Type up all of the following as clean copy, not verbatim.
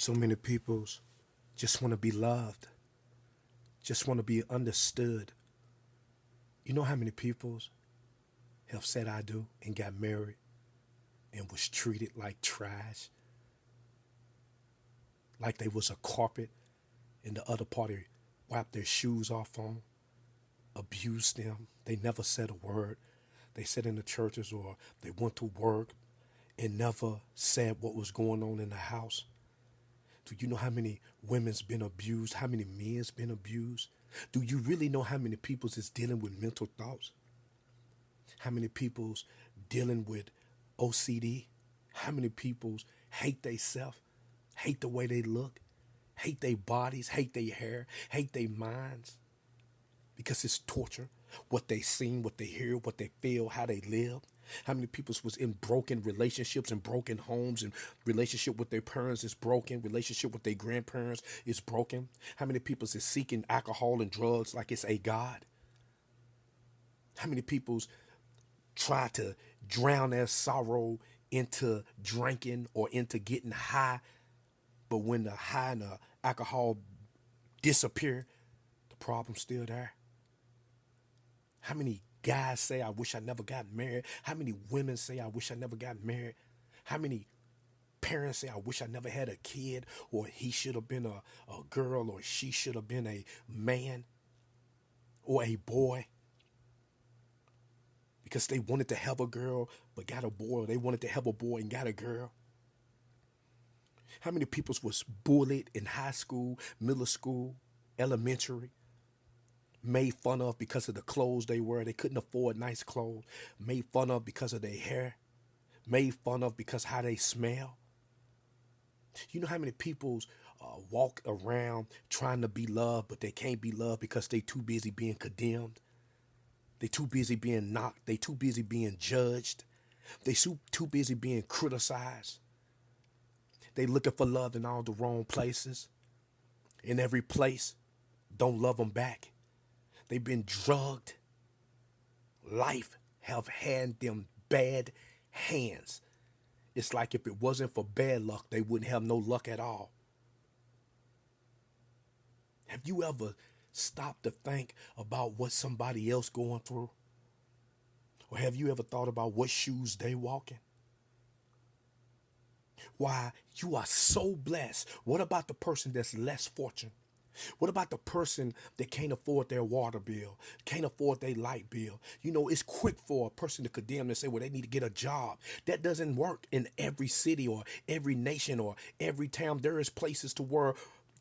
So many people just want to be loved, just want to be understood. You know how many people have said I do and got married and was treated like trash, like they was a carpet and the other party wiped their shoes off on, abused them. They never said a word. They sat in the churches or they went to work and never said what was going on in the house. Do you know how many women's been abused? How many men's been abused? Do you really know how many people's is dealing with mental thoughts? How many people's dealing with OCD? How many people's hate they self, hate the way they look, hate their bodies, hate their hair, hate their minds? Because it's torture. What they seen, what they hear, what they feel, how they live. How many people was in broken relationships and broken homes, and relationship with their parents is broken, relationship with their grandparents is broken? How many people is seeking alcohol and drugs like it's a god? How many people's try to drown their sorrow into drinking or into getting high, but when the high and the alcohol disappear, the problem's still there? How many guys say, I wish I never got married? How many women say, I wish I never got married? How many parents say, I wish I never had a kid, or he should have been a girl, or she should have been a man or a boy? Because they wanted to have a girl but got a boy, or they wanted to have a boy and got a girl. How many people was bullied in high school, middle school, elementary, made fun of because of the clothes they wear? They couldn't afford nice clothes. Made fun of because of their hair. Made fun of because how they smell. You know how many people walk around trying to be loved, but they can't be loved because they too busy being condemned. They too busy being knocked. They too busy being judged. They too busy being criticized. They looking for love in all the wrong places. In every place, don't love them back. They've been drugged. Life have had them bad hands. It's like if it wasn't for bad luck, they wouldn't have no luck at all. Have you ever stopped to think about what somebody else going through? Or have you ever thought about what shoes they walking? Why, you are so blessed. What about the person that's less fortunate? What about the person that can't afford their water bill, can't afford their light bill? You know, it's quick for a person to condemn and say, well, they need to get a job. That doesn't work in every city or every nation or every town. There is places to where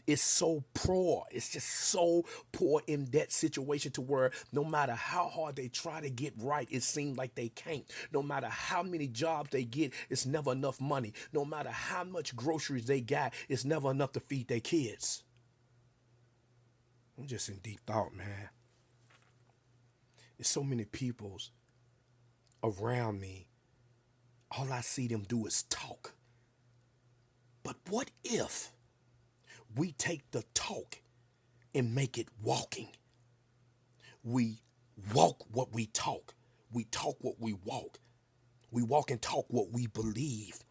it's so poor. It's just so poor in that situation to where no matter how hard they try to get right, it seems like they can't. No matter how many jobs they get, it's never enough money. No matter how much groceries they got, it's never enough to feed their kids. I'm just in deep thought, man. There's so many peoples around me. All I see them do is talk. But what if we take the talk and make it walking? We walk what we talk. We talk what we walk. We walk and talk what we believe.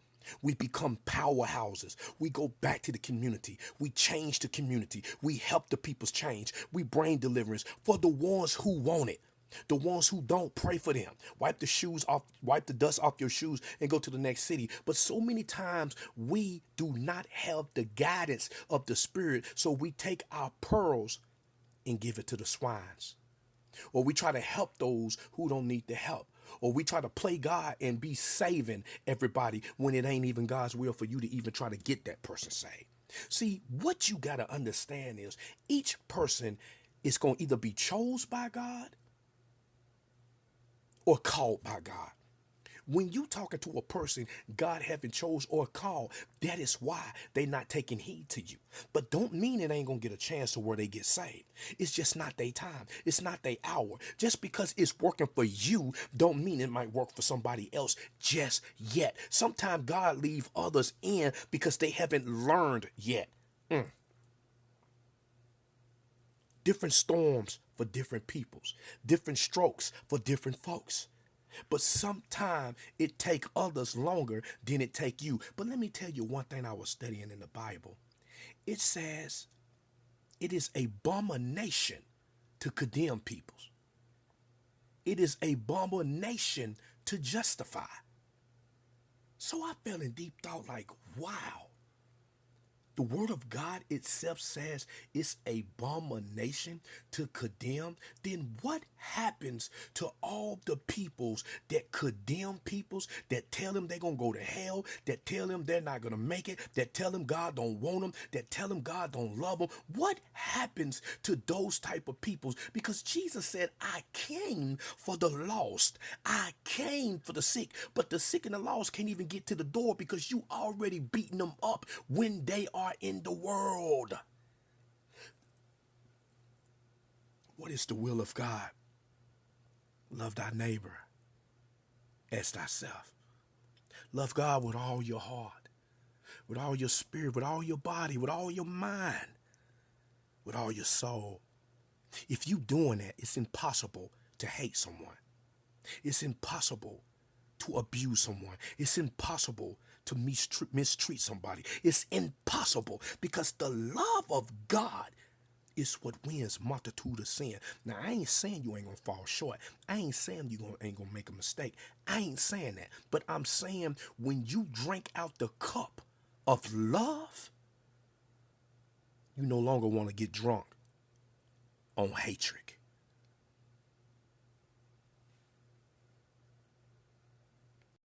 We become powerhouses. We go back to the community. We change the community. We help the people's change. We bring deliverance for the ones who want it. The ones who don't, pray for them. Wipe the shoes off, wipe the dust off your shoes and go to the next city. But so many times we do not have the guidance of the Spirit. So we take our pearls and give it to the swines. Or we try to help those who don't need the help. Or we try to play God and be saving everybody when it ain't even God's will for you to even try to get that person saved. See, what you got to understand is each person is going to either be chose by God or called by God. When you talking to a person God haven't chose or called, that is why they not taking heed to you. But don't mean it ain't gonna get a chance to where they get saved. It's just not their time. It's not their hour. Just because it's working for you don't mean it might work for somebody else just yet. Sometimes God leave others in because they haven't learned yet. Different storms for different peoples. Different strokes for different folks. But sometimes it take others longer than it take you. But let me tell you one thing I was studying in the Bible. It says it is a abomination to condemn peoples. It is a abomination to justify. So I fell in deep thought like, wow. The word of God itself says it's a abomination to condemn. Then what happens to all the peoples that condemn peoples, that tell them they're going to go to hell, that tell them they're not going to make it, that tell them God don't want them, that tell them God don't love them? What happens to those type of peoples? Because Jesus said, I came for the lost. I came for the sick. But the sick and the lost can't even get to the door because you already beaten them up when they are in the world. What is the will of God? Love thy neighbor as thyself. Love God with all your heart, with all your spirit, with all your body, with all your mind, with all your soul. If you doing that, it's impossible to hate someone. It's impossible to abuse someone. It's impossible to mistreat somebody. It's impossible because the love of God is what wins multitude of sin. Now, I ain't saying you ain't gonna fall short. I ain't saying you ain't gonna make a mistake. I ain't saying that. But I'm saying when you drink out the cup of love, you no longer want to get drunk on hatred.